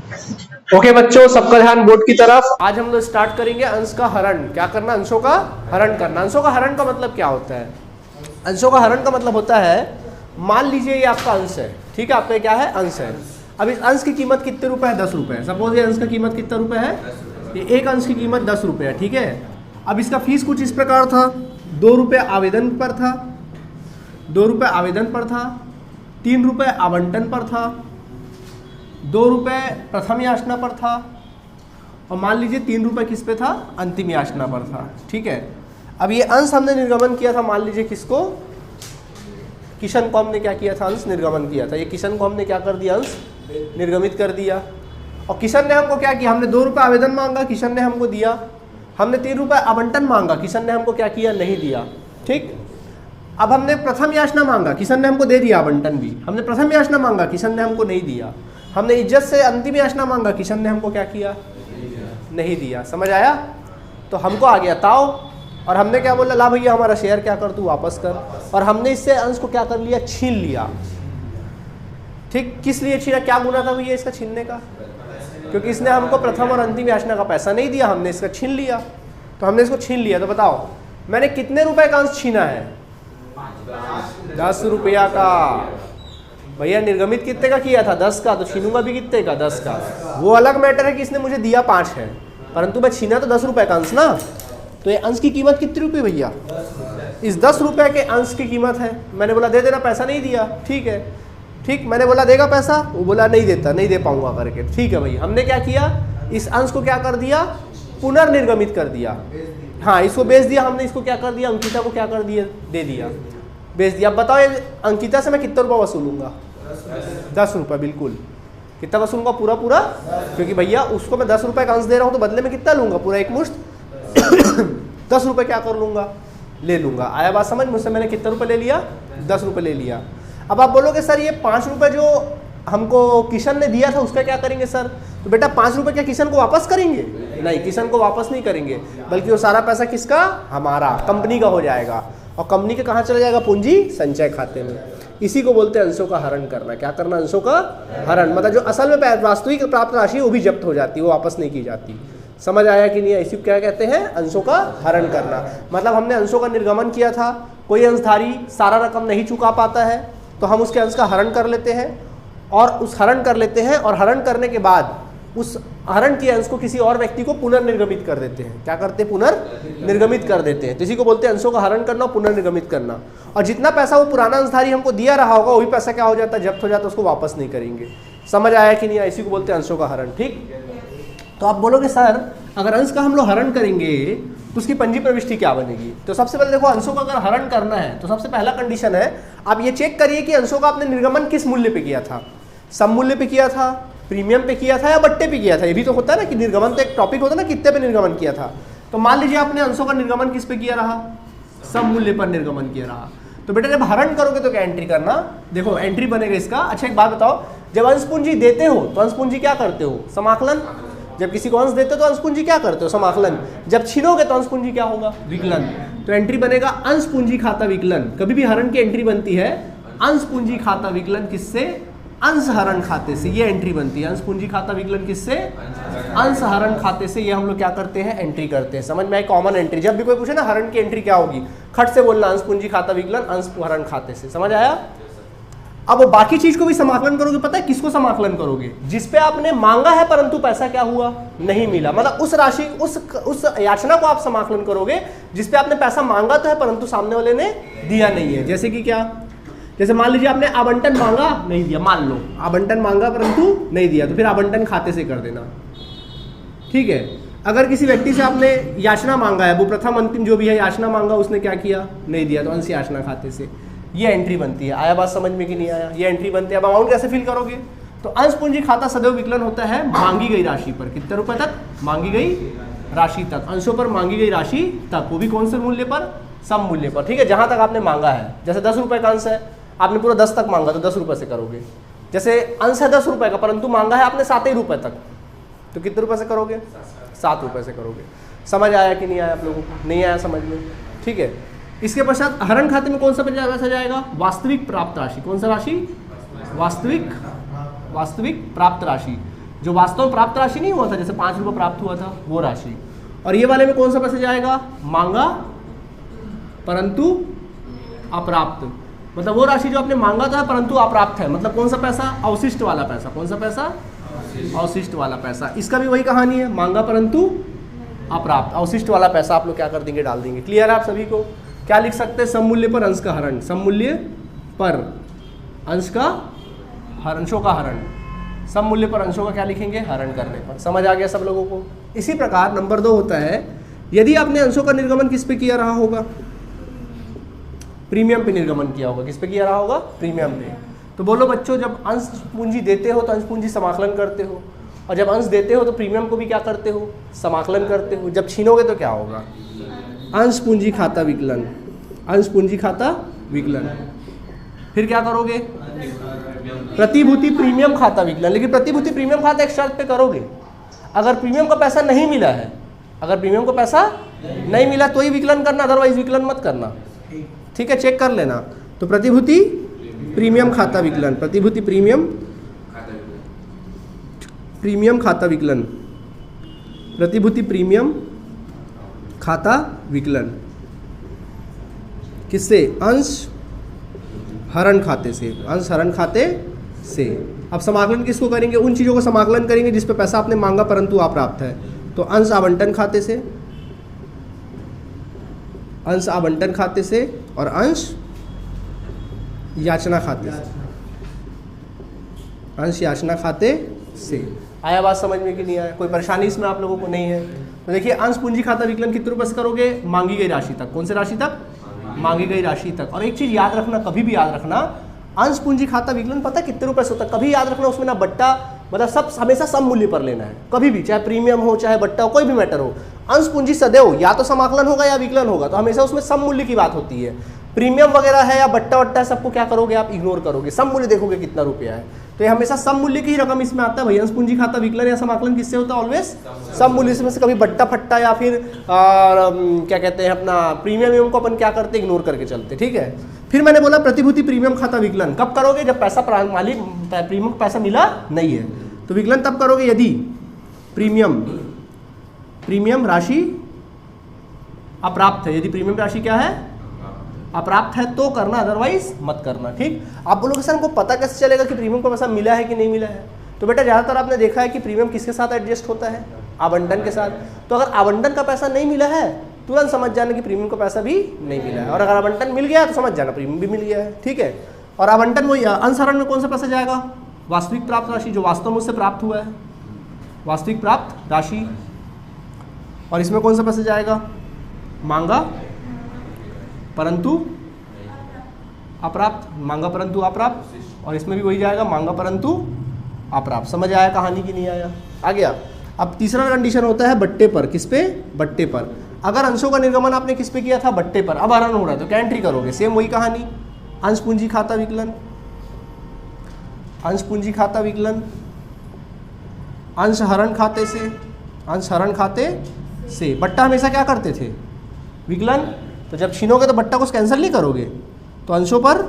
Okay बच्चों, सबका ध्यान बोर्ड की तरफ। आज हम लोग स्टार्ट करेंगे अंश का हरण। क्या करना? अंशों का हरण करना। अंशों का हरण का मतलब क्या होता है? अंशों का हरण का मतलब होता है, मान लीजिए ये आपका अंश है, ठीक है, आपका क्या है? अंश है। अब इस अंश की कीमत कितने रुपए है? 10 रुपए। सपोज ये अंश का कीमत कितना रुपए है? ये एक अंश की कीमत 10 रुपए है, ठीक है। अब इसका फीस कुछ इस प्रकार था, 2 रुपये आवेदन पर था, 2 रुपये आवेदन पर था, 3 रुपये आवंटन पर था, 2 रुपये प्रथम याचना पर था, और मान लीजिए 3 रुपये किस पे था? अंतिम याचना पर था, ठीक है। अब ये अंश हमने निर्गमन किया था, मान लीजिए किसको? किशन को हमने क्या किया था? अंश निर्गमन किया था। ये किशन को हमने क्या कर दिया? अंश निर्गमित कर दिया। और किशन ने हमको क्या किया? हमने 2 रुपये आवेदन मांगा, किशन ने हमको दिया। हमने 3 रुपये आवंटन मांगा, किशन ने हमको क्या किया? नहीं दिया, ठीक। अब हमने प्रथम याचना मांगा, किशन ने हमको दे दिया आवंटन भी। हमने प्रथम याचना मांगा, किशन ने हमको नहीं दिया। हमने इज्जत से अंतिम याचना मांगा, किशन ने हमको क्या किया? नहीं दिया। समझ आया? तो हमको आ गया ताव, और हमने क्या बोला? ला भैया हमारा शेयर क्या कर, तू वापस कर। और हमने इससे अंश को क्या कर लिया? छीन लिया, ठीक। किस लिए छीना? क्या गुना था भैया इसका छीनने का? क्योंकि इसने हमको प्रथम और अंतिम याचना का पैसा नहीं दिया, हमने इसका छीन लिया। तो हमने इसको छीन लिया। तो बताओ मैंने कितने रुपए का अंश छीना है? 10 रुपया का। भैया निर्गमित कितने का किया था? 10 का। तो छीनूंगा भी कितने का? 10 का। वो अलग मैटर है कि इसने मुझे दिया 5 है, परंतु मैं छीना तो 10 रुपए का अंश ना। तो ये अंश की कीमत कितनी रुपये भैया? इस 10 रुपए के अंश की कीमत है। मैंने बोला दे देना, पैसा नहीं दिया, ठीक है, ठीक। मैंने बोला देगा पैसा, वो बोला नहीं देता, नहीं दे पाऊंगा करके, ठीक है भैया। हमने क्या किया? इस अंश को क्या कर दिया? पुनर्निर्गमित कर दिया। हाँ, इसको बेच दिया हमने। इसको क्या कर दिया? अंकिता को क्या कर दिया? दे दिया, बेच दिया। अब बताओ अंकिता से मैं कितना रुपया वसूलूंगा? 10 रुपये, बिल्कुल। कितना वसूलूंगा? पूरा पूरा, क्योंकि भैया उसको मैं 10 रुपये का अंश दे रहा हूँ, तो बदले में कितना लूंगा? पूरा एक मुश्त 10 रुपये क्या कर लूंगा? ले लूंगा। आया बात समझ? मुझसे मैंने कितने रुपये ले लिया? 10 रुपये ले लिया। अब आप बोलोगे सर ये 5 रुपये जो हमको किशन ने दिया था उसका क्या करेंगे सर? तो बेटा 5 रुपये क्या किशन को वापस करेंगे? नहीं, किशन को वापस नहीं करेंगे, बल्कि वो सारा पैसा किसका? हमारा, कंपनी का हो जाएगा। और कंपनी के कहाँ चला जाएगा? पूंजी संचय खाते में। इसी को बोलते हैं अंशों का हरण करना। क्या करना? अंशों का हरण। मतलब जो असल में वास्तविक प्राप्त राशि वो भी जब्त हो जाती है, वो वापस नहीं की जाती। समझ आया कि नहीं? इसी को क्या कहते हैं? अंशों का हरण करना। मतलब हमने अंशों का निर्गमन किया था, कोई अंशधारी सारा रकम नहीं चुका पाता है, तो हम उसके अंश का हरण कर लेते हैं, और उस हरण कर लेते हैं, और हरण करने के बाद उस हरण के अंश को किसी और व्यक्ति को पुनर्निर्गमित कर देते हैं। क्या करते हैं? पुनर्निर्गमित कर देते हैं। तो इसी को बोलते हैं अंशों का हरण करना और पुनर्निर्गमित करना। और जितना पैसा वो पुराना अंशधारी हमको दिया रहा होगा, वही पैसा क्या हो जाता है? जब्त हो जाता है, उसको वापस नहीं करेंगे। समझ आया कि नहीं? इसी को बोलते हैं अंशों का हरण, ठीक। तो आप बोलोगे सर अगर अंश का हम लोग हरण करेंगे तो उसकी पंजी प्रविष्टि क्या बनेगी? तो सबसे पहले देखो, अंशों का अगर हरण करना है तो सबसे पहला कंडीशन है, आप ये चेक करिए कि अंशों का आपने निर्गमन किस मूल्य पे किया था। सम मूल्य पे किया था, प्रीमियम पे किया था, या बट्टे पे किया था। ये भी तो होता है ना कि निर्गमन तो एक टॉपिक होता है ना, कितने पे निर्गमन किया था। तो मान लीजिए आपने अंशों का निर्गमन किस पे किया रहा? सम मूल्य पर निर्गमन किया रहा। तो बेटा जब हरण करोगे तो क्या एंट्री करना? देखो एंट्री बनेगा इसका। अच्छा एक बात बताओ, जब अंश पूंजी देते हो तो अंश पूंजी क्या करते हो? समाकलन। जब किसी को अंश देते हो तो अंश पूंजी क्या करते हो? समाकलन। जब छीनोगे तो अंश पूंजी क्या होगा? विकलन। तो एंट्री बनेगा अंश पूंजी खाता विकलन। कभी भी हरण की एंट्री बनती है अंश पूंजी खाता विकलन किससे? अंश हरण खाते से। ये एंट्री बनती है अंश पूंजी खाता विकलन किससे? अंश हरण खाते से। ये हम लोग क्या करते हैं? एंट्री करते हैं। समझ में आई? Common entry. जब भी कोई पूछे ना हरण की एंट्री क्या होगी, खट से बोलना अंश पूंजी खाता विकलन अंश हरण खाते से। समझ आया? अब वो बाकी चीज को भी समाकलन करोगे। पता है किसको समाकलन करोगे? जिसपे आपने मांगा है परंतु पैसा क्या हुआ? नहीं मिला। मतलब उस राशि उस याचना को आप समाकलन करोगे जिसपे आपने पैसा मांगा तो है परंतु सामने वाले ने दिया नहीं है। जैसे कि क्या? जैसे मान लीजिए आपने आवंटन मांगा, नहीं दिया। मान लो आवंटन मांगा परंतु नहीं दिया, तो फिर आवंटन खाते से कर देना, ठीक है। अगर किसी व्यक्ति से आपने याचना मांगा है, वो प्रथम अंतिम जो भी है याचना मांगा, उसने क्या किया? नहीं दिया, तो अंश याचना खाते से ये एंट्री बनती है। आया बात समझ में कि नहीं आया? ये एंट्री बनती है। अब अमाउंट कैसे फिल करोगे? तो अंश पूंजी खाता सदैव विकलन होता है मांगी गई राशि पर। कितने रुपए तक? मांगी गई राशि तक। अंशों पर मांगी गई राशि तक, वो भी कौन से मूल्य पर? सम मूल्य पर, ठीक है। जहां तक आपने मांगा है। जैसे 10 रुपए का अंश है, आपने पूरा 10 तक मांगा तो 10 रुपए से करोगे। जैसे अंश है 10 रुपए का परंतु मांगा है आपने 7 ही रुपए तक, तो कितने रुपए से करोगे? 7 रुपए से करोगे। समझ आया कि नहीं आया आप लोगों को? नहीं आया समझ में? ठीक है। इसके पश्चात हरण खाते में कौन सा पैसा जाएगा? वास्तविक प्राप्त राशि। कौन सा राशि? वास्तविक प्राप्त राशि। जो वास्तव में प्राप्त राशि नहीं हुआ था, जैसे 5 रुपये प्राप्त हुआ था वो राशि। और ये वाले में कौन सा पैसा जाएगा, मांगा परंतु अप्राप्त, मतलब वो राशि जो आपने मांगा था परंतु अप्राप्त है, मतलब कौन सा पैसा, अवशिष्ट वाला पैसा। कौन सा पैसा, अवशिष्ट वाला पैसा। इसका भी वही कहानी है, मांगा परंतु अप्राप्त, अवशिष्ट वाला पैसा आप लोग क्या कर देंगे, डाल देंगे। क्लियर है आप सभी को। क्या लिख सकते हैं, सममूल्य पर अंश का हरण, सममूल्य पर अंश का अंशों का हरण, सममूल्य पर अंशों का क्या लिखेंगे, हरण करने पर। समझ आ गया सब लोगों को। इसी प्रकार नंबर 2 होता है, यदि आपने अंशों का निर्गमन किस पे किया रहा होगा, प्रीमियम पे निर्गमन किया होगा। किस पे किया रहा होगा, प्रीमियम पे। तो बोलो बच्चों, जब अंश पूंजी देते हो तो अंश पूंजी समाकलन करते हो, और जब अंश देते हो तो प्रीमियम को भी क्या करते हो, समाकलन करते हो। जब छीनोगे तो क्या होगा, अंश पूंजी खाता विकलन, अंश पूंजी खाता विकलन। फिर क्या करोगे, प्रतिभूति प्रीमियम खाता विकलन। लेकिन प्रतिभूति प्रीमियम खाता एक शर्त पे करोगे, अगर प्रीमियम का पैसा नहीं मिला है, अगर प्रीमियम को पैसा नहीं मिला तो ही विकलन करना, अदरवाइज विकलन मत करना। ठीक है, चेक कर लेना। तो प्रतिभूति प्रीमियम खाता विकलन, प्रतिभूति प्रीमियम खाता विकलन, प्रतिभूति प्रीमियम खाता विकलन किससे, अंश हरण खाते से, अंश हरण खाते से। अब समाकलन किसको करेंगे, उन चीज़ों को समाकलन करेंगे जिस पे पैसा आपने मांगा परंतु अप्राप्त है। तो अंश आवंटन खाते से, अंश आवंटन खाते से, और अंश याचना खाते से, अंश याचना खाते से। आया बात समझ में कि नहीं आया, कोई परेशानी इसमें आप लोगों को नहीं है। तो देखिए, अंश पूंजी खाता विकलन कितने रुपये से करोगे, मांगी गई राशि तक। कौन से राशि तक, मांगी गई राशि तक। और एक चीज याद रखना, कभी भी याद रखना, अंश पूंजी खाता विकलन पता कितने रुपए से होता है, कभी याद रखना, उसमें ना बट्टा, मतलब सब हमेशा सम मूल्य पर लेना है, कभी भी, चाहे प्रीमियम हो चाहे बट्टा हो, कोई भी मैटर हो। अंश पूंजी सदैव या तो समाकलन होगा या विकलन होगा, तो हमेशा उसमें सम मूल्य की बात होती है। प्रीमियम वगैरह है या बट्टा वट्टा, सबको क्या करोगे आप, इग्नोर करोगे, सम मूल्य देखोगे कितना रुपया है। तो ये हमेशा सम मूल्य की ही रकम इसमें आता है भाई। अंश पूंजी खाता विकलन या समाकलन किससे होता है, ऑलवेज सम मूल्य से। में से कभी बट्टा फट्टा या फिर क्या कहते हैं अपना प्रीमियम को अपन क्या करते, इग्नोर करके चलते। ठीक है, फिर मैंने बोला प्रतिभूति प्रीमियम खाता विकलन कब करोगे, जब पैसा मालिक प्रीमियम को पैसा मिला नहीं है, तो विकलन तब करोगे यदि प्रीमियम राशि अप्राप्त है। यदि प्रीमियम राशि क्या है, अप्राप्त है तो करना, अदरवाइज मत करना। ठीक, आप बोलोगे सर हमको पता कैसे चलेगा कि प्रीमियम का पैसा मिला है कि नहीं मिला है। तो बेटा ज़्यादातर आपने देखा है कि प्रीमियम किसके साथ एडजस्ट होता है, आवंटन के साथ। तो अगर आवंटन का पैसा नहीं मिला है, तुरंत समझ जाना कि प्रीमियम का पैसा भी नहीं मिला है, और अगर आवंटन मिल गया तो समझ जाना प्रीमियम भी मिल गया है। ठीक है, और आवंटन वही, अंश हरण में कौन सा पैसा जाएगा, वास्तविक प्राप्त राशि, जो वास्तव में उससे प्राप्त हुआ है, वास्तविक प्राप्त राशि। और इसमें कौन सा पैसा जाएगा, मांगा परंतु अप्राप्त, मांगा परंतु अप्राप्त। और इसमें भी वही जाएगा, मांगा परंतु अप्राप्त। समझ आया कहानी की नहीं आया, आ गया। अब तीसरा कंडीशन होता है बट्टे पर। किस पे, बट्टे पर। अगर अंशों का निर्गमन आपने किस पे किया था, बट्टे पर, अब हरण हो रहा है तो क्या एंट्री करोगे, सेम वही कहानी, अंश पूंजी खाता विकलन, अंश पूंजी खाता विकलन, अंश हरण खाते से, अंश हरण खाते से। बट्टा हमेशा क्या करते थे, विकलन। तो जब छीनोगे तो बट्टा को कैंसिल नहीं करोगे, तो अंशों पर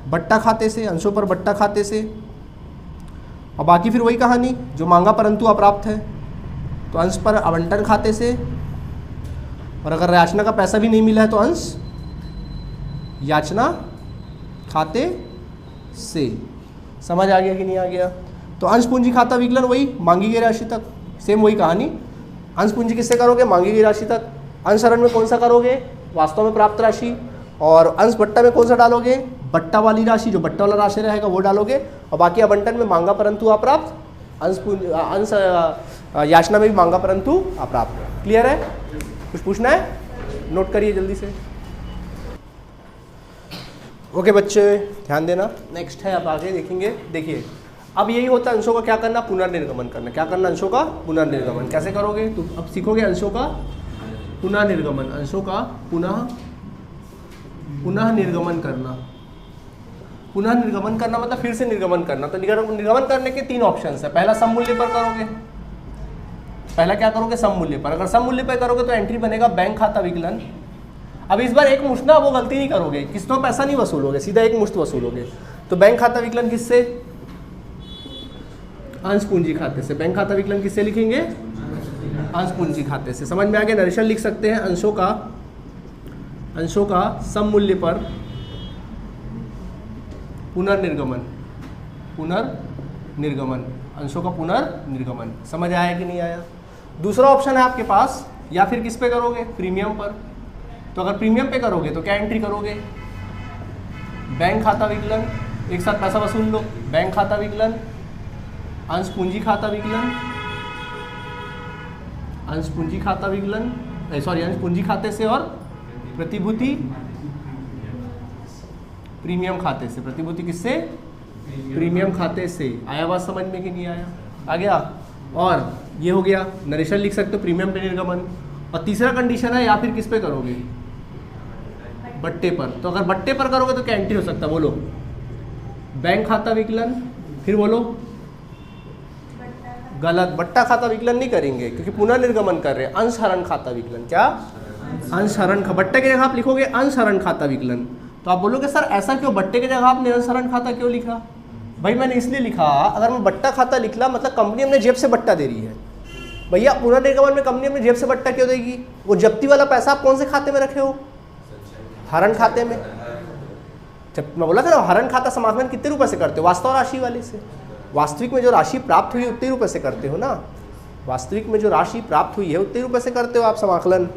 बट्टा खाते से, अंशों पर बट्टा खाते से। और बाकी फिर वही कहानी, जो मांगा परंतु अप्राप्त है तो अंश पर आवंटन खाते से। और अगर याचना का पैसा भी नहीं मिला है तो अंश याचना खाते से। समझ आ गया कि नहीं आ गया। तो अंश पूंजी खाता विकलन वही, मांगी गई राशि तक, सेम वही कहानी। अंश पूंजी किससे करोगे, मांगी गई राशि तक। अंश हरण में कौन सा करोगे, वास्तव में प्राप्त राशि। और अंश बट्टा में कौन सा डालोगे, बट्टा वाली राशि, जो बट्टा वाला राशि रहेगा वो डालोगे। और बाकी आवंटन में मांगा परंतु अप्राप्त, अंश याचना में भी मांगा परंतु अप्राप्त। क्लियर है, कुछ पूछना है, नोट करिए जल्दी से। ओके बच्चे, ध्यान देना। नेक्स्ट है, अब आगे देखेंगे। देखिए, अब यही होता है अंशों का क्या करना, पुनर्निर्गमन करना। क्या करना, अंशों का पुनर्निर्गमन। कैसे करोगे, तो अब सीखोगे अंशों का पुनर्निर्गमन, अंशों का पुनः निर्गमन करना। पुनः निर्गमन करना मतलब फिर से निर्गमन करना। तो निर्गमन करने के 3 ऑप्शन है। पहला सम मूल्य पर करोगे, पहला क्या करोगे, सम मूल्य पर। अगर सम मूल्य पर करोगे तो एंट्री बनेगा बैंक खाता विकलन। अब इस बार एक मुश्त ना, वो गलती नहीं करोगे, किस्तों पैसा नहीं वसूलोगे, सीधा एक मुश्त वसूलोगे। तो बैंक खाता विकलन किससे, अंश पूंजी खाते से। बैंक खाता विकलन किससे लिखेंगे? अंश पूंजी खाते से। समझ में आ गया? नरेशन लिख सकते हैं अंशों का सम मूल्य पर पुनर्निर्गमन, अंशों का पुनर्निर्गमन। समझ आया कि नहीं आया? दूसरा ऑप्शन है आपके पास, या फिर किस पे करोगे? प्रीमियम पर। तो अगर प्रीमियम पे करोगे तो क्या एंट्री करोगे? बैंक खाता विकलन, एक साथ पैसा वसूल लो। बैंक खाता विकलन, अंश पूंजी खाता विकलन, अंश पूंजी खाते से और प्रतिभूति प्रीमियम खाते से। प्रतिभूति किससे? प्रीमियम खाते से। आया बात समझ में कि नहीं आया? आ गया। और ये हो गया, नरेशन लिख सकते हो प्रीमियम पे निर्गमन। और तीसरा कंडीशन है, या फिर किस पे करोगे? बट्टे पर। तो अगर बट्टे पर करोगे तो क्या एंट्री हो सकता है? बोलो। बैंक खाता विकलन, फिर बोलो। गलत, बट्टा खाता विकलन नहीं करेंगे क्योंकि पुनर्निर्गमन कर रहे हैं। अंशहरण खाता विकलन। क्या? अंशहरण। बट्टे की जगह आप लिखोगे अंशहरण खाता विकलन। तो आप बोलोगे सर ऐसा क्यों, बट्टे की जगह आपने अंशहरण खाता क्यों लिखा? भाई मैंने इसलिए लिखा, अगर मैं बट्टा खाता लिखला मतलब कंपनी हमने जेब से बट्टा दे रही है। भैया पुनर्निर्गमन में कंपनी अपनी जेब से बट्टा क्यों देगी? वो जब्ती वाला पैसा आप कौन से खाते में रखे हो? हरण खाते में। जब मैं बोला था ना हरण खाता समाकलन कितने रुपए से करते हो? वास्तव राशि वाले से। वास्तविक में जो राशि प्राप्त हुई उतने रुपए से करते हो ना। वास्तविक में जो राशि प्राप्त हुई है उतने रुपए से करते हो आप समाकलन,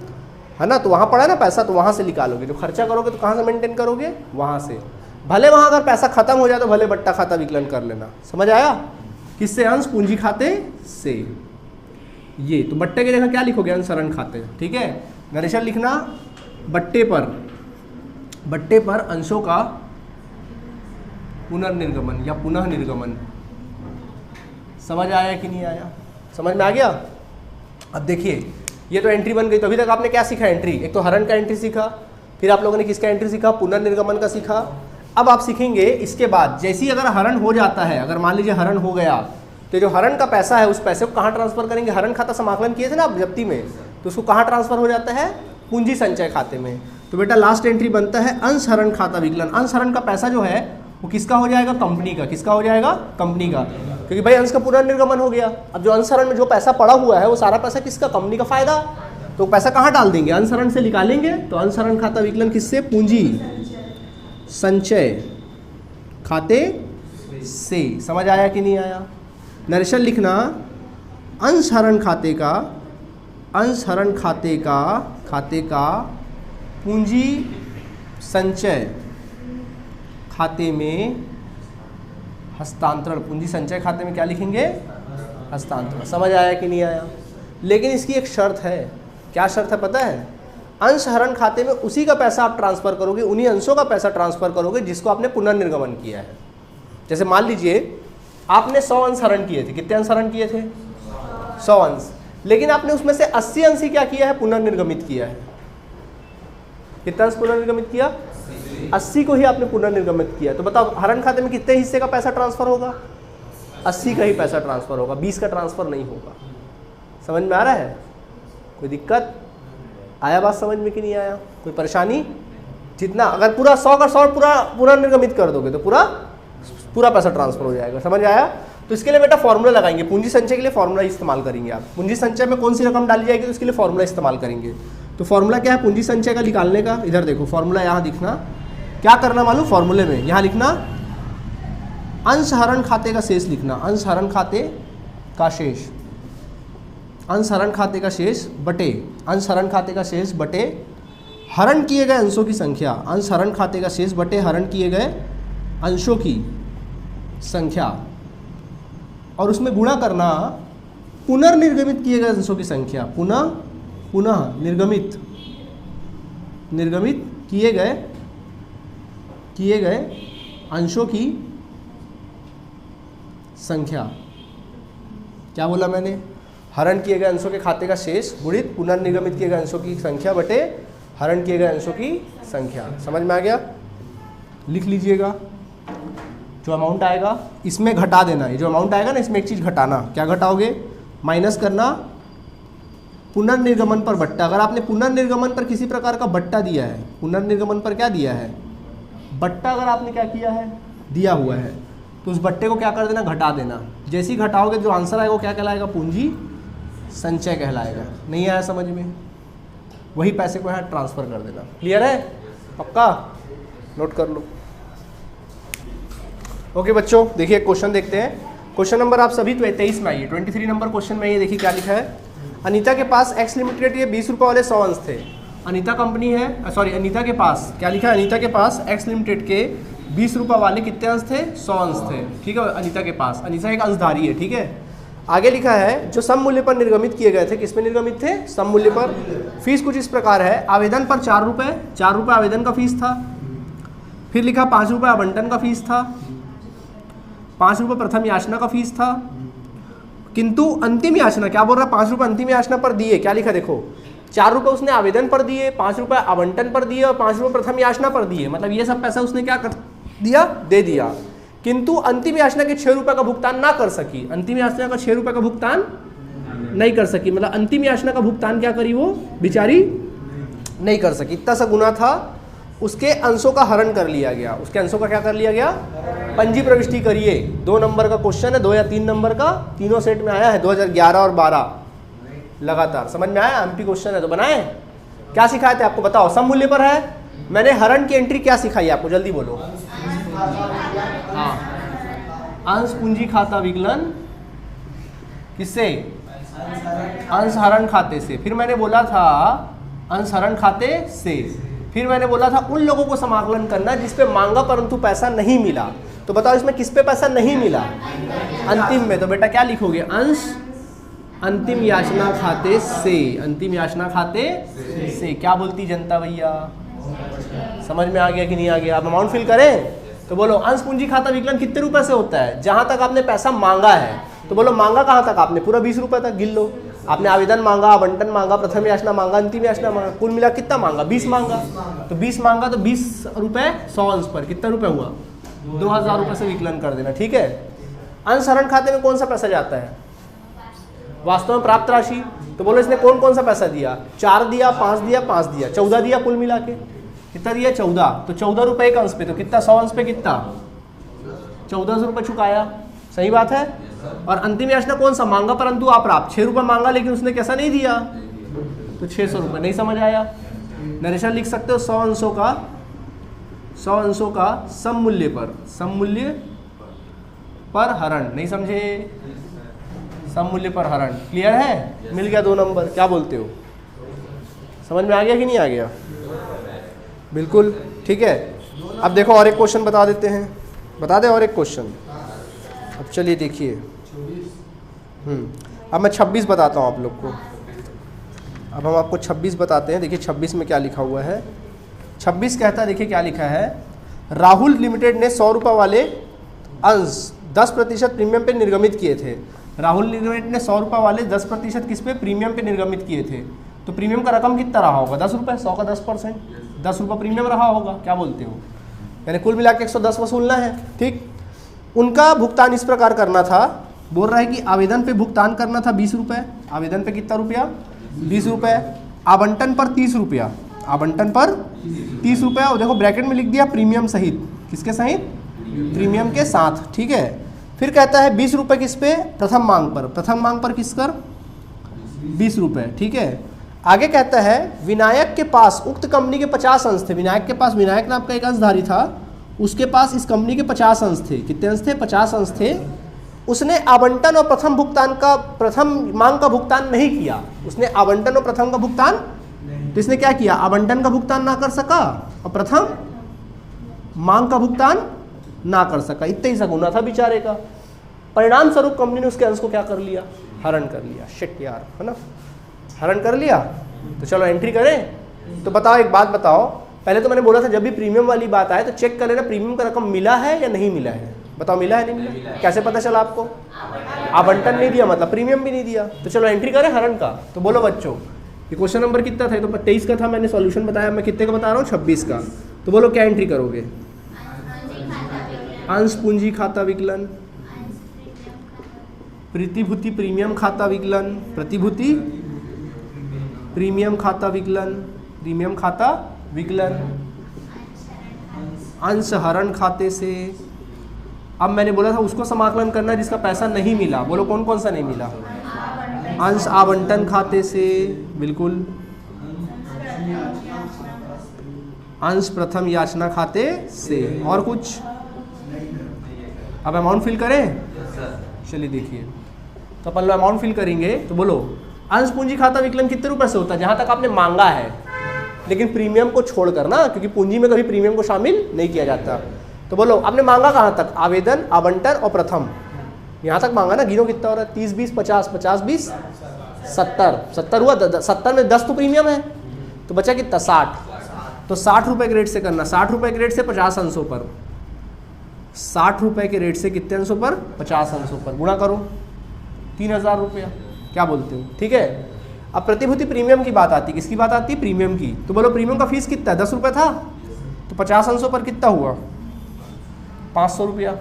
है ना। तो वहाँ पड़ा ना पैसा, तो वहाँ से निकालोगे। जो खर्चा करोगे तो कहाँ से मेंटेन करोगे? वहाँ से। भले वहाँ अगर पैसा खत्म हो जाए तो भले बट्टा खाता विकलन कर लेना। समझ आया? किससे? अंश पूंजी खाते से। ये तो बट्टे की जगह क्या लिखोगे? अंशहरण खाते। ठीक है। नरेशन लिखना बट्टे पर अंशों का पुनर्निर्गमन या पुनः निर्गमन। समझ आया कि नहीं आया? समझ में आ गया? अब देखिए ये तो एंट्री बन गई। तो अभी तक आपने क्या सीखा? एंट्री। एक तो हरण का एंट्री सीखा, फिर आप लोगों ने किसका एंट्री सीखा? पुनर्निर्गमन का सीखा। अब आप सीखेंगे इसके बाद जैसे ही अगर हरण हो जाता है, अगर मान लीजिए हरण हो गया तो जो हरण का पैसा है उस पैसे को कहाँ ट्रांसफर करेंगे? हरण खाता समाकलन किए थे ना आप जब्ती में, तो उसको कहाँ ट्रांसफर हो जाता है? पूंजी संचय खाते में। तो बेटा लास्ट एंट्री बनता है अंशहरण खाता विकलन। अंशहरण का पैसा जो है वो किसका हो जाएगा? कंपनी का। किसका हो जाएगा? कंपनी का। क्योंकि भाई अंश का पुनर्निर्गमन हो गया। अब जो अंशहरण में जो पैसा पड़ा हुआ है वो सारा पैसा किसका? कंपनी का फायदा। तो पैसा कहाँ डाल देंगे? अंशहरण से निकालेंगे। तो अंशहरण खाता विकलन किससे? पूंजी संचय खाते से। समझ आया कि नहीं आया? नरेशन लिखना अंशहरण खाते का पूंजी संचय खाते में हस्तांतरण। पूंजी संचय खाते में क्या लिखेंगे? हस्तांतरण। समझ आया कि नहीं आया? लेकिन इसकी एक शर्त है। क्या शर्त है पता है? अंशहरण खाते में उसी का पैसा आप ट्रांसफर करोगे, उन्हीं अंशों का पैसा ट्रांसफर करोगे जिसको आपने पुनर्निर्गमन किया है। जैसे मान लीजिए आपने 100 अंश हरण किए थे। कितने अंश हरण किए थे? 100 अंश। लेकिन आपने उसमें से 80 अंश ही क्या किया है? पुनर्निर्गमित किया है। कितना अंश पुनर्निर्गमित किया? 80 को ही आपने पुनर्निर्गमित किया। तो बताओ हरण खाते में कितने हिस्से का पैसा ट्रांसफर होगा? 80 का ही पैसा ट्रांसफर होगा, 20 का ट्रांसफर नहीं होगा। समझ में आ रहा है? कोई दिक्कत? आया बात समझ में कि नहीं आया? कोई परेशानी? जितना अगर पूरा 100 का 100 पूरा पुनर्निर्गमित कर दोगे तो पूरा पैसा ट्रांसफर हो जाएगा। समझ आया? तो इसके लिए बेटा फॉर्मूला लगाएंगे। पूंजी संचय के लिए फॉर्मूला इस्तेमाल करेंगे आप। पूंजी संचय में कौन सी रकम डाली जाएगी तो उसके लिए फॉर्मूला इस्तेमाल करेंगे। तो फॉर्मूला क्या है पूंजी संचय का निकालने का? इधर देखो फॉर्मूला यहाँ दिखना। क्या करना मालूम? फॉर्मूले में यहाँ लिखना अंशहरण खाते का शेष लिखना। अंशहरण खाते का शेष, अंशहरण खाते का शेष बटे अंशहरण खाते का शेष बटे हरण किए गए अंशों की संख्या। अंशहरण खाते का शेष बटे हरण किए गए अंशों की संख्या, और उसमें गुणा करना पुनर्निर्गमित किए गए अंशों की संख्या। पुनः निर्गमित किए गए अंशों की संख्या। क्या बोला मैंने? हरण किए गए अंशों के खाते का शेष गुणित पुनर्निर्गमित किए गए अंशों की संख्या बटे हरण किए गए अंशों की संख्या। समझ में आ गया? लिख लीजिएगा। जो अमाउंट आएगा इसमें घटा देना। ये जो अमाउंट आएगा ना इसमें एक चीज़ घटाना। क्या घटाओगे? माइनस करना पुनर्निर्गमन पर बट्टा। अगर आपने पुनर्निर्गमन पर किसी प्रकार का बट्टा दिया है, पुनर्निर्गमन पर क्या दिया है? बट्टा अगर आपने क्या किया है? दिया हुआ है, तो उस बट्टे को क्या कर देना, घटा देना। जैसे ही घटाओगे जो आंसर आएगा वो क्या कहलाएगा, पूंजी संचय कहलाएगा। नहीं आया समझ में, वही पैसे को यहाँ ट्रांसफर कर देना। क्लियर है, पक्का, नोट कर लो। ओके बच्चों, देखिए क्वेश्चन देखते हैं। क्वेश्चन नंबर आप सभी 23 में आइए, 23 नंबर क्वेश्चन में ये देखिए क्या लिखा है। अनीता के पास एक्स लिमिटेड के 20 रुपये वाले 100 अंश थे। अनीता कंपनी है, सॉरी अनीता के पास क्या लिखा है, अनीता के पास एक्स लिमिटेड के 20 रुपये वाले कितने अंश थे, 100 अंश थे। ठीक है, अनीता के पास, अनीता एक अंशधारी है। ठीक है, आगे लिखा है जो सम मूल्य पर निर्गमित किए गए थे, किस पे निर्गमित थे, सम मूल्य पर। फीस कुछ इस प्रकार है, आवेदन पर 4 रुपये आवेदन का फीस था। फिर लिखा 5 रुपये आवंटन का फीस था, 5 रुपये प्रथम याचना का फीस था, किंतु अंतिम याचना, क्या बोल रहा है, 5 रुपये अंतिम याचना पर दिए। क्या लिखा देखो, 4 रुपये उसने आवेदन पर दिए, 5 रुपये आवंटन पर दिए और 5 रुपये प्रथम याचना पर दिए। मतलब ये सब पैसा उसने क्या कर दिया, दे दिया। किंतु अंतिम याचना के 6 रुपये का भुगतान ना कर सकी, अंतिम याचना का 6 रुपये का भुगतान नहीं कर सकी। मतलब अंतिम याचना का भुगतान क्या करी वो बेचारी, नहीं कर सकी। इतना सा गुना था, उसके अंशों का हरण कर लिया गया। उसके अंशों का क्या कर लिया गया, पंजी प्रविष्टि करिए। 2 नंबर का क्वेश्चन है, 2 या 3 नंबर का, तीनों सेट में आया है 2011 और 12 लगातार। समझ में आया, एमपी क्वेश्चन है तो बनाए। क्या सिखाए थे आपको, बताओ। सम मूल्य पर है, मैंने हरण की एंट्री क्या सिखाई आपको, जल्दी बोलो। हाँ, अंश पूंजी खाता विकलन किससे, अंश हरण खाते से। फिर मैंने बोला था अंश हरण खाते से। फिर मैंने बोला था उन लोगों को समाकलन करना जिस पे मांगा परंतु पैसा नहीं मिला। तो बताओ इसमें किस पे पैसा नहीं मिला, अंतिम में। तो बेटा क्या लिखोगे, अंश अंतिम याचना खाते से, अंतिम याचना खाते से। क्या बोलती जनता भैया, समझ में आ गया कि नहीं आ गया। आप अमाउंट फिल करें तो बोलो अंश पूंजी खाता विकलन कितने रुपए से होता है, जहां तक आपने पैसा मांगा है। तो बोलो मांगा कहां तक आपने, पूरा 20 रुपए तक गिन लो। आपने आवेदन मांगा, आवंटन मांगा, प्रथम याचना मांगा, अंतिम याचना मांगा, कुल मिला कितना मांगा, 20 मांगा। तो 20 मांगा तो 20 रुपए 100 अंश पर कितना रुपए हुआ, 2000 रुपए से विकलन कर देना। ठीक है, अंश हरण खाते में कौन सा पैसा जाता है, वास्तव में प्राप्त राशि। तो बोलो इसने कौन कौन सा पैसा दिया, 4 दिया, 5 दिया, 5 दिया, 14 दिया, कुल मिला के कितना दिया, 14। तो 14 रुपए एक अंश पे, तो कितना, 100 अंश पे कितना, 1400 रुपये चुकाया। सही बात है। और अंतिम याचना कौन सा, मांगा परंतु अप्राप्त, 6 रुपये मांगा लेकिन उसने कैसा नहीं दिया, तो 600 रुपये। नहीं समझ आया, नरेशन लिख सकते हो 100 अंशों का सम मूल्य पर हरण। नहीं समझे, सम मूल्य पर हरण। क्लियर है, मिल गया 2 नंबर। क्या बोलते हो, समझ में आ गया कि नहीं आ गया, बिल्कुल ठीक है। अब देखो और एक क्वेश्चन बता देते हैं, बता दे और एक क्वेश्चन। अब चलिए देखिए, अब मैं 26 बताता हूँ आप लोग को। अब हम आपको 26 बताते हैं। देखिए 26 में क्या लिखा हुआ है। 26 कहता है, देखिए क्या लिखा है, राहुल लिमिटेड ने 100 रुपये वाले अंश 10% प्रीमियम पे निर्गमित किए थे। राहुल लिमिटेड ने 100 रुपये वाले 10% किस पे, प्रीमियम पे निर्गमित किए थे। तो प्रीमियम का रकम कितना रहा होगा, 10 रुपये, 100 का 10%, 10 रुपये प्रीमियम रहा होगा। क्या बोलते हो, यानी कुल मिला के 110 वसूलना है। ठीक, उनका भुगतान इस प्रकार करना था, बोल रहा है कि आवेदन पे भुगतान करना था 20 रुपये, आवेदन पे कितना रुपया, 20 रुपये, आवंटन पर 30 रुपया, आवंटन पर 30 रुपया। और देखो ब्रैकेट में लिख दिया प्रीमियम सहित, किसके सहित, प्रीमियम के साथ। ठीक है, फिर कहता है 20 रुपये किस पे, प्रथम मांग पर, प्रथम मांग पर किस कर, 20 रुपये। ठीक है, आगे कहता है विनायक के पास उक्त कंपनी के 50 अंश थे। विनायक के पास, विनायक नाम का एक अंशधारी था, उसके पास इस कंपनी के 50 अंश थे। कितने अंश थे, 50 अंश थे। उसने आवंटन और प्रथम भुगतान का, प्रथम मांग का भुगतान नहीं किया। उसने आवंटन और प्रथम का भुगतान, तो इसने क्या किया, आवंटन का भुगतान ना कर सका और प्रथम मांग का भुगतान ना कर सका। इतना ही सा गुना था बेचारे का। परिणाम स्वरूप कंपनी ने उसके अंश को क्या कर लिया, हरण कर लिया। शिट यार, है ना, हरण कर लिया। तो चलो एंट्री करें। तो बताओ, एक बात बताओ, पहले तो मैंने बोला था जब भी प्रीमियम वाली बात आए तो चेक कर लेना प्रीमियम का रकम मिला है या नहीं मिला है। बताओ मिला है, नहीं मिला, कैसे पता चला आपको, आवंटन नहीं दिया मतलब प्रीमियम भी नहीं दिया। तो चलो एंट्री करें हरण का। तो बोलो बच्चों, ये क्वेश्चन नंबर कितना था, तो 23 का था, मैंने सॉल्यूशन बताया, मैं कितने का बता रहा हूँ, 26 का। तो बोलो क्या एंट्री करोगे, अंश पूंजी खाता विकलन, प्रतिभूति प्रीमियम खाता विकलन, प्रतिभूति प्रीमियम खाता विकलन, प्रीमियम खाता विकलन, अंश हरण खाते से, अब मैंने बोला था उसको समाकलन करना है जिसका पैसा नहीं मिला। बोलो कौन कौन सा नहीं मिला? अंश आवंटन खाते से, बिल्कुल, अंश प्रथम याचना खाते से, और कुछ? अब अमाउंट फिल करें? चलिए देखिए, तो अपन लोग अमाउंट फिल करेंगे। तो बोलो अंश पूंजी खाता विकलन कितने रुपए से होता है? जहां तक आपने मांगा है, लेकिन प्रीमियम को छोड़कर ना, क्योंकि पूंजी में कभी प्रीमियम को शामिल नहीं किया जाता। तो बोलो आपने मांगा कहाँ तक? आवेदन, आवंटन और प्रथम, यहाँ तक मांगा ना। गिनो कितना हो रहा है? 30 20 50, 50 20 70, 70 हुआ। 70 में 10 तो प्रीमियम है, तो बचा कितना? 60। तो 60 रुपये के रेट से करना। 60 रुपये के रेट से 50 अंशों पर, 60 रुपये के रेट से कितने अंशों पर? 50 अंशों पर गुणा करो, 3000 रुपया। क्या बोलते हो? ठीक है। अब प्रतिभूति प्रीमियम की बात आती है। किसकी बात आती है? प्रीमियम की। तो बोलो प्रीमियम का फीस कितना है? 10 रुपये था, तो 50 अंशों पर कितना हुआ? 500 रुपया।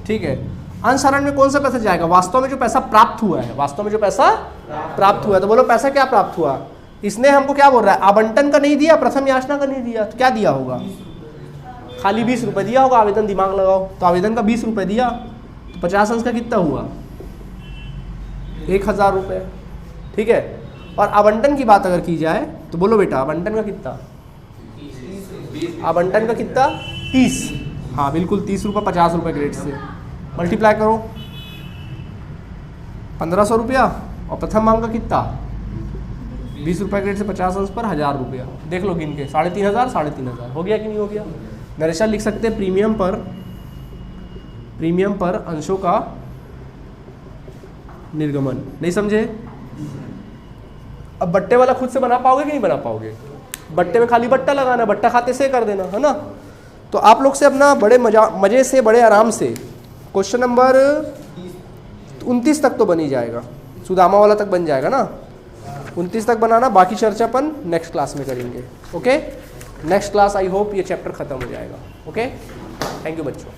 ठीक है। अंशहरण में कौन सा पैसा जाएगा? वास्तव में जो पैसा प्राप्त हुआ है, वास्तव में जो पैसा प्राप्त हुआ है। तो बोलो पैसा क्या प्राप्त हुआ? इसने हमको क्या बोल रहा है? आवंटन का नहीं दिया, प्रथम याचना का नहीं दिया, तो क्या दिया होगा? खाली 20 रुपये दिया होगा। आवेदन दिमाग लगाओ, तो आवेदन का 20 रुपये दिया, तो 50 अंश का कितना हुआ? 1000 रुपये। ठीक है। और आवंटन की बात अगर की जाए तो बोलो बेटा आवंटन का कितना? आवंटन का कितना? 30। हाँ बिल्कुल, 30 रुपये 50 रुपये के रेट से मल्टीप्लाई करो, 1500 रुपया। और प्रथम मांग का कितना? 20 रुपये के रेट से 50 अंश पर 1000 रुपया। देख लो गिन के, 3500, 3500 हो गया कि नहीं हो गया? नरेशा लिख सकते हैं प्रीमियम पर अंशों का निर्गमन। नहीं समझे? अब बट्टे वाला खुद से बना पाओगे कि नहीं बना पाओगे? बट्टे में खाली बट्टा लगाना, बट्टा खाते से कर देना, है ना। तो आप लोग से अपना बड़े मजे से, बड़े आराम से क्वेश्चन नंबर 29 तक तो बन ही जाएगा, सुदामा वाला तक बन जाएगा ना। 29 तक बनाना, बाकी चर्चा अपन नेक्स्ट क्लास में करेंगे। Okay, next class I hope ये चैप्टर खत्म हो जाएगा। ओके, थैंक यू बच्चों।